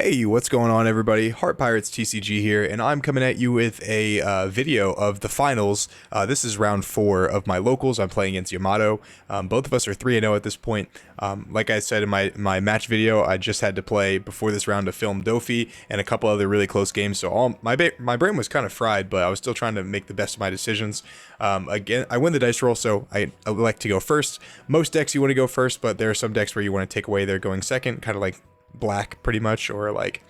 Hey, what's going on, everybody? Heart Pirates TCG here, and I'm coming at you with a video of the finals. This is round 4 of my locals. I'm playing against Yamato. Both of us are 3-0 at this point. Like I said in my match video, I just had to play before this round to film Dofi and a couple other really close games, so my brain was kind of fried, but I was still trying to make the best of my decisions. Again, I win the dice roll, so I elect to go first. Most decks you want to go first, but there are some decks where you want to take away their going second, kind of like black pretty much, or like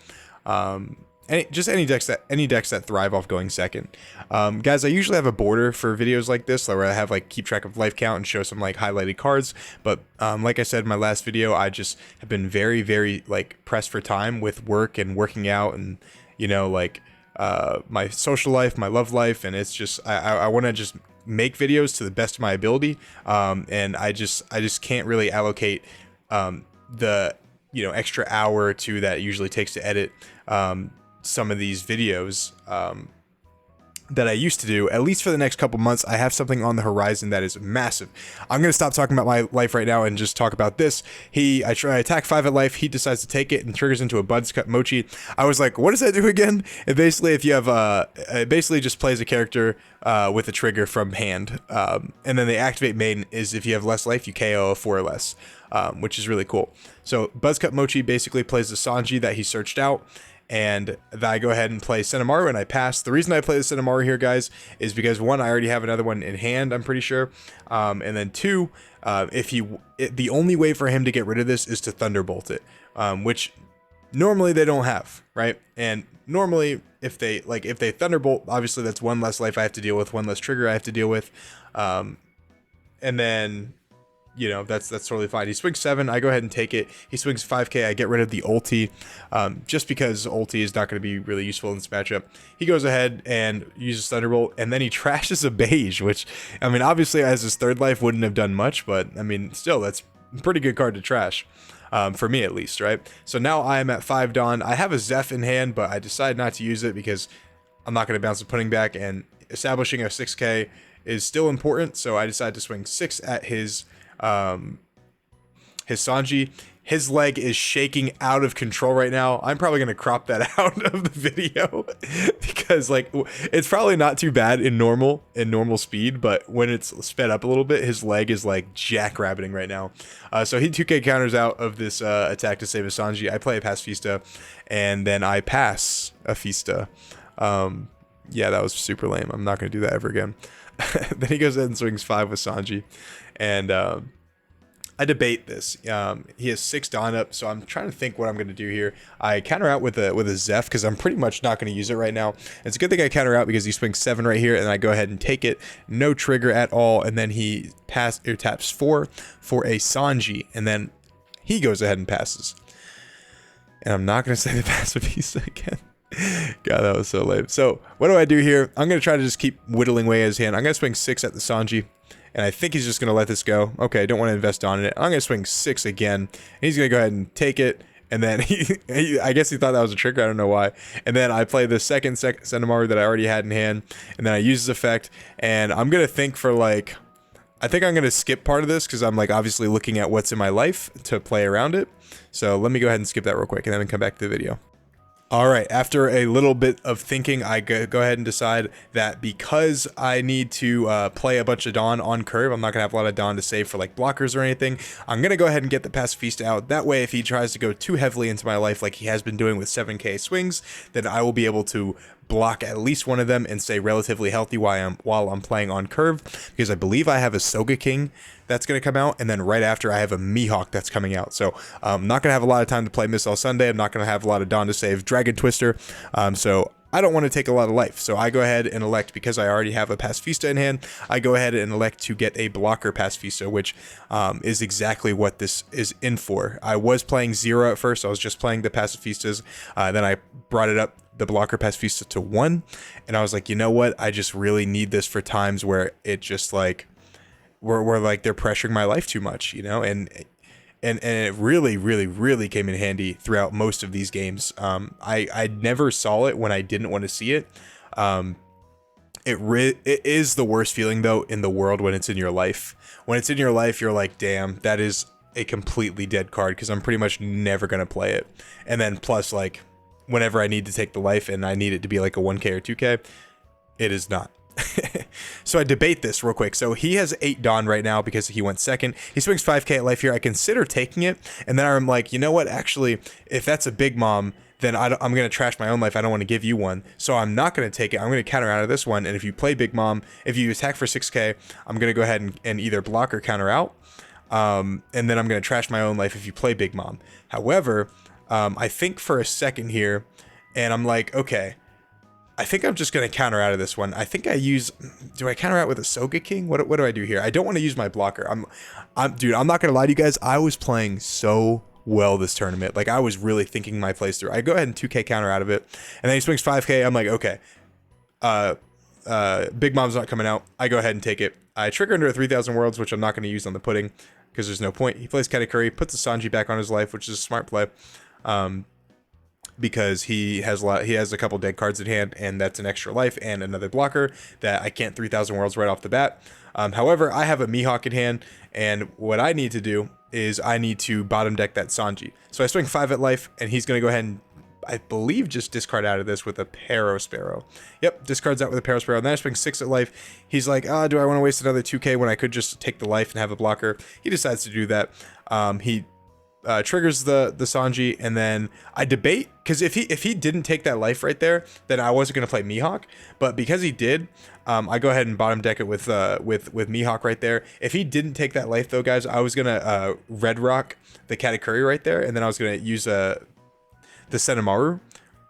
any decks that thrive off going second. Guys, I usually have a border for videos like this where I have like keep track of life count and show some like highlighted cards, but like I said in my last video, I just have been very like pressed for time with work and working out, and you know, like my social life, my love life, and it's just I want to just make videos to the best of my ability, and I just can't really allocate the extra hour or two that it usually takes to edit some of these videos that I used to do. At least for the next couple months, I have something on the horizon that is massive. I'm going to stop talking about my life right now and just talk about this. I attack 5 at life, he decides to take it and triggers into a Bud's Cut Mochi. I was like, what does that do again? And basically, if you have it basically just plays a character with a trigger from hand, and then the activate main is if you have less life, you KO a 4 or less, which is really cool. So Buzzcut Mochi basically plays the Sanji that he searched out, and I go ahead and play Senamaru, and I pass. The reason I play the Senamaru here, guys, is because 1, I already have another one in hand, I'm pretty sure, and then 2, the only way for him to get rid of this is to Thunderbolt it, which normally they don't have, right? And normally if they Thunderbolt, obviously that's 1 less life I have to deal with, 1 less trigger I have to deal with, and then that's totally fine. He swings 7, I go ahead and take it. He swings 5k, I get rid of the ulti, just because ulti is not going to be really useful in this matchup. He goes ahead and uses Thunderbolt, and then he trashes a beige, which, I mean, obviously as his 3rd life wouldn't have done much, but I mean, still, that's a pretty good card to trash. For me at least, right? So now I am at 5 Dawn. I have a Zeph in hand, but I decided not to use it because I'm not going to bounce the pudding back, and establishing a 6k is still important, so I decided to swing 6 at his Sanji. His leg is shaking out of control right now. I'm probably going to crop that out of the video because like it's probably not too bad in normal speed, but when it's sped up a little bit, his leg is like jackrabbiting right now. So he 2k counters out of this attack to save a Sanji. I play a Pacifista, and then I pass a Fista. Yeah, that was super lame. I'm not going to do that ever again. Then he goes ahead and swings 5 with Sanji, and I debate this. He has 6 Dawn up, so I'm trying to think what I'm going to do here. I counter out with a Zeph because I'm pretty much not going to use it right now. It's a good thing I counter out because he swings 7 right here, and I go ahead and take it. No trigger at all, and then he taps 4 for a Sanji, and then he goes ahead and passes. And I'm not going to say the Pacifista again. God, that was so lame. So what do I do here? I'm going to try to just keep whittling away at his hand. I'm going to swing 6 at the Sanji, and I think he's just going to let this go. Okay, I don't want to invest on it. I'm going to swing 6 again, and he's going to go ahead and take it, and then I guess he thought that was a trigger. I don't know why. And then I play the second Senamaru that I already had in hand, and then I use his effect, and I'm going to think for like, I think I'm going to skip part of this because I'm like obviously looking at what's in my life to play around it. So let me go ahead and skip that real quick, and then come back to the video. Alright, after a little bit of thinking, I go ahead and decide that because I need to play a bunch of Dawn on curve, I'm not going to have a lot of Dawn to save for like blockers or anything, I'm going to go ahead and get the Pacifista out. That way, if he tries to go too heavily into my life like he has been doing with 7k swings, then I will be able to block at least one of them and stay relatively healthy while I'm playing on curve, because I believe I have a Soga King that's going to come out, and then right after I have a Mihawk that's coming out. So I'm not going to have a lot of time to play Missile Sunday. I'm not going to have a lot of Dawn to save Dragon Twister, so I don't want to take a lot of life. So I go ahead and elect, because I already have a Pacifista in hand, I go ahead and elect to get a blocker Pacifista, which is exactly what this is in for. I was playing 0 at first. I was just playing the Pacifistas. Then I brought it up, the blocker Pacifista, to 1, and I was like, you know what, I just really need this for times where it just like where like they're pressuring my life too much, and it really came in handy throughout most of these games. I never saw it when I didn't want to see it. It is the worst feeling though in the world when it's in your life. When it's in your life, you're like, damn, that is a completely dead card because I'm pretty much never going to play it. And then plus, like, whenever I need to take the life and I need it to be like a 1k or 2k, it is not. So I debate this real quick. So he has 8 Dawn right now because he went second. He swings 5k at life here. I consider taking it, and then I'm like, you know what? Actually, if that's a Big Mom, then I'm going to trash my own life. I don't want to give you one. So I'm not going to take it. I'm going to counter out of this one. And if you play Big Mom, if you attack for 6k, I'm going to go ahead and either block or counter out. And then I'm going to trash my own life if you play Big Mom. However, I think for a second here, and I'm like, okay, I think I'm just going to counter out of this one. I think do I counter out with a Soga King? What do I do here? I don't want to use my blocker. Dude, I'm not going to lie to you guys. I was playing so well this tournament. Like, I was really thinking my plays through. I go ahead and 2k counter out of it. And then he swings 5k. I'm like, okay, Big Mom's not coming out. I go ahead and take it. I trigger under a 3000 worlds, which I'm not going to use on the pudding because there's no point. He plays Katakuri, puts the Sanji back on his life, which is a smart play. Because he has a couple dead cards in hand, and that's an extra life and another blocker that I can't 3000 worlds right off the bat. However, I have a Mihawk in hand, and what I need to do is I need to bottom deck that Sanji. So I swing 5 at life, and he's going to go ahead and, I believe, just discard out of this with a Paro Sparrow. Yep, discards out with a Paro Sparrow. And then I swing 6 at life. He's like, do I want to waste another 2k when I could just take the life and have a blocker? He decides to do that. He triggers the Sanji, and then I debate, because if he didn't take that life right there, then I wasn't going to play Mihawk. But because he did, I go ahead and bottom deck it with Mihawk right there. If he didn't take that life though, guys, I was gonna red rock the Katakuri right there, and then I was gonna use the Senamaru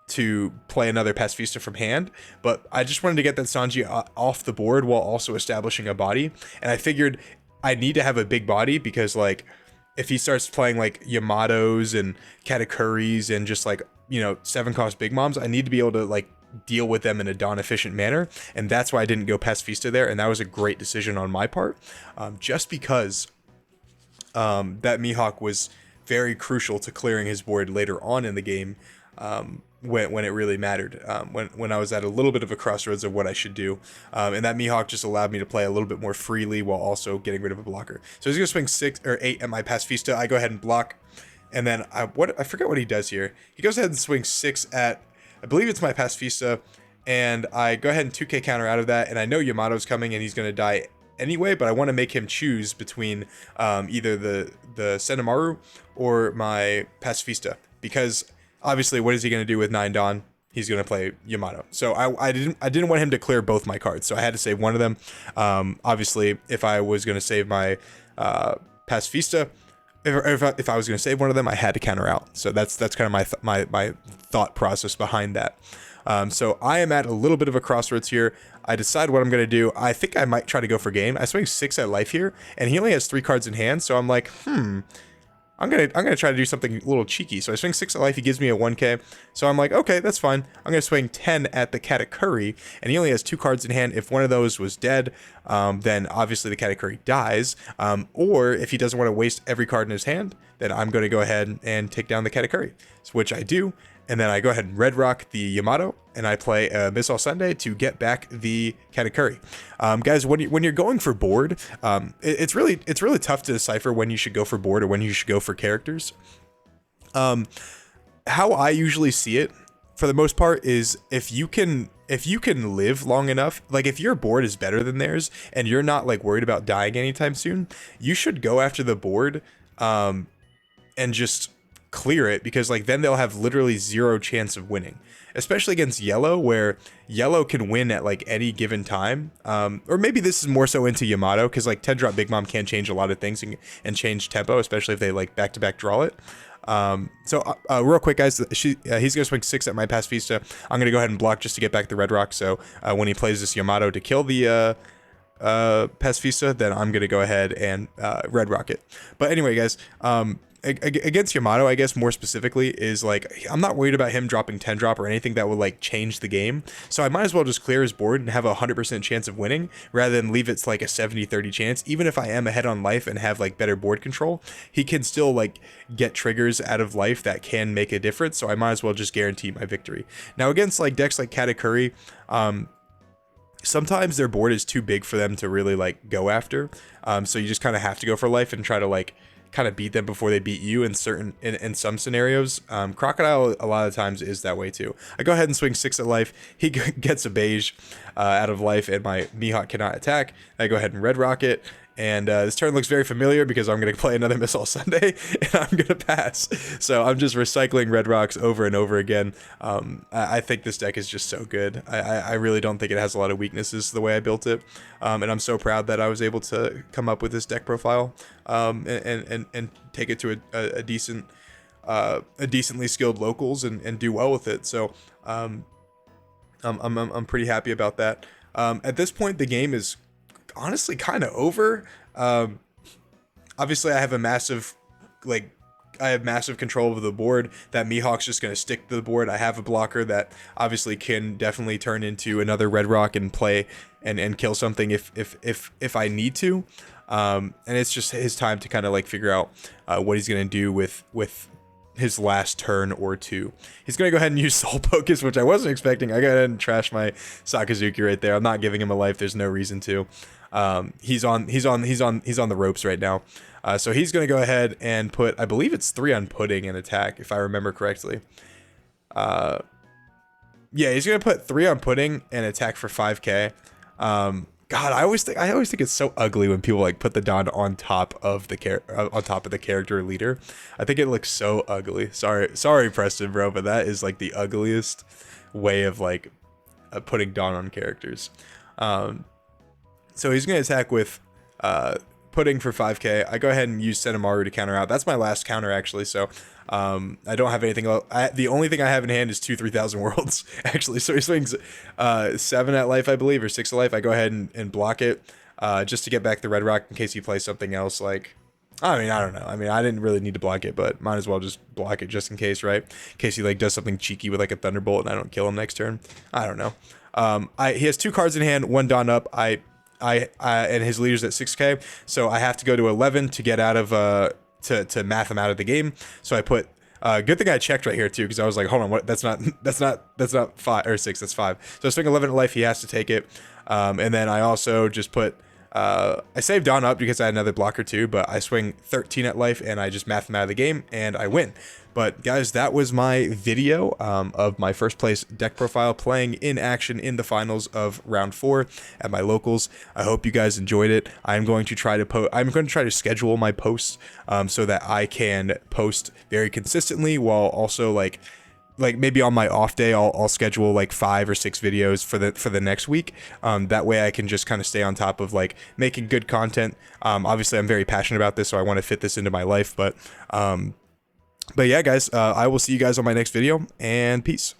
to play another Pacifista from hand. But I just wanted to get that Sanji off the board while also establishing a body, and I figured I need to have a big body because, like, if he starts playing like Yamatos and Katakuris and just, like, you know, 7-cost Big Moms, I need to be able to, like, deal with them in a Dawn efficient manner. And that's why I didn't go Pacifista there, and that was a great decision on my part, just because that Mihawk was very crucial to clearing his board later on in the game, when it really mattered, when I was at a little bit of a crossroads of what I should do. And that Mihawk just allowed me to play a little bit more freely while also getting rid of a blocker. So he's gonna swing 6 or 8 at my Pacifista. I go ahead and block, and then I forget what he does here. He goes ahead and swings 6 at, I believe it's my Pacifista, and I go ahead and 2k counter out of that, and I know Yamato's coming and he's gonna die anyway, but I want to make him choose between either the Senamaru or my Pacifista, because obviously, what is he going to do with 9 Dawn? He's going to play Yamato. So I didn't want him to clear both my cards, so I had to save one of them. Obviously, if I was going to save my Pacifista, if I was going to save one of them, I had to counter out. So that's kind of my thought process behind that. So I am at a little bit of a crossroads here. I decide what I'm going to do. I think I might try to go for game. I swing 6 at life here, and he only has 3 cards in hand, so I'm like, I'm gonna try to do something a little cheeky. So I swing 6 at life, he gives me a 1k. So I'm like, okay, that's fine. I'm gonna swing 10 at the Katakuri, and he only has 2 cards in hand. If one of those was dead, then obviously the Katakuri dies. Or if he doesn't want to waste every card in his hand, then I'm gonna go ahead and take down the Katakuri, which I do. And then I go ahead and red rock the Yamato, and I play a Missile Sunday to get back the Katakuri. Guys, when you're going for board, it's really tough to decipher when you should go for board or when you should go for characters. How I usually see it, for the most part, is if you can live long enough, like if your board is better than theirs and you're not, like, worried about dying anytime soon, you should go after the board and just clear it, because, like, then they'll have literally 0 chance of winning, especially against yellow, where yellow can win at, like, any given time. Or maybe this is more so into Yamato, because, like, 10-drop Big Mom can change a lot of things and change tempo, especially if they, like, back-to-back draw it. So real quick, guys, he's gonna swing 6 at my Pacifista. I'm gonna go ahead and block just to get back the red rock, so when he plays this Yamato to kill the Pacifista, then I'm gonna go ahead and red rock it. But anyway, guys, against Yamato, I guess more specifically, is like, I'm not worried about him dropping 10 drop or anything that will, like, change the game, so I might as well just clear his board and have a 100% chance of winning rather than leave it like a 70-30 chance. Even if I am ahead on life and have, like, better board control, he can still, like, get triggers out of life that can make a difference, so I might as well just guarantee my victory. Now against, like, decks like Katakuri, sometimes their board is too big for them to really, like, go after, so you just kind of have to go for life and try to, like, kind of beat them before they beat you in in some scenarios. Crocodile a lot of times is that way too. I go ahead and swing 6 at life. He gets a beige out of life, and my Mihawk cannot attack. I go ahead and red rocket. And this turn looks very familiar because I'm going to play another Missile Sunday, and I'm going to pass. So I'm just recycling red rocks over and over again. I think this deck is just so good. I really don't think it has a lot of weaknesses the way I built it. And I'm so proud that I was able to come up with this deck profile and take it to a decently skilled locals and do well with it. So I'm pretty happy about that. At this point, the game is honestly kind of over. Obviously I have massive control over the board. That Mihawk's just going to stick to the board. I have a blocker that obviously can definitely turn into another red rock and play and kill something if I need to. And it's just his time to kind of like figure out what he's going to do with his last turn or two. He's going to go ahead and use Soul Focus, which I wasn't expecting. I go ahead and trash my Sakazuki right there. I'm not giving him a life. There's no reason to. He's on the ropes right now. So he's going to go ahead and put, I believe it's 3 on Pudding and attack, if I remember correctly. Yeah, he's going to put 3 on Pudding and attack for 5k. God, I always think it's so ugly when people like put the Don on top of the character leader. I think it looks so ugly. Sorry, Preston, bro, but that is like the ugliest way of like putting Don on characters. So he's gonna attack with Pudding for 5k. I go ahead and use Senamaru to counter out. That's my last counter actually. So I don't have anything else. The only thing I have in hand is 2 3000 worlds actually. So he swings 7 at life, I believe, or 6 at life. I go ahead and block it just to get back the red rock in case he plays something else. Like, I mean, I don't know. I mean, I didn't really need to block it, but might as well just block it just in case, right? In case he like does something cheeky with like a Thunderbolt and I don't kill him next turn. I don't know. He has 2 cards in hand, 1 Don up. And his leader's at 6k, so I have to go to 11 to get out of to math him out of the game. So I put good thing I checked right here too, because I was like, hold on, what? That's not 5 or 6. That's 5. So I swing 11 at life. He has to take it, and then I also just put I saved Don up because I had another blocker too, but I swing 13 at life and I just math him out of the game and I win. But guys, that was my video of my first place deck profile playing in action in the finals of round 4 at my locals. I hope you guys enjoyed it. I'm going to try to schedule my posts so that I can post very consistently, while also like maybe on my off day I'll schedule like 5 or 6 videos for the next week. That way I can just kind of stay on top of like making good content. Obviously I'm very passionate about this, so I want to fit this into my life, but yeah guys, I will see you guys on my next video, and peace.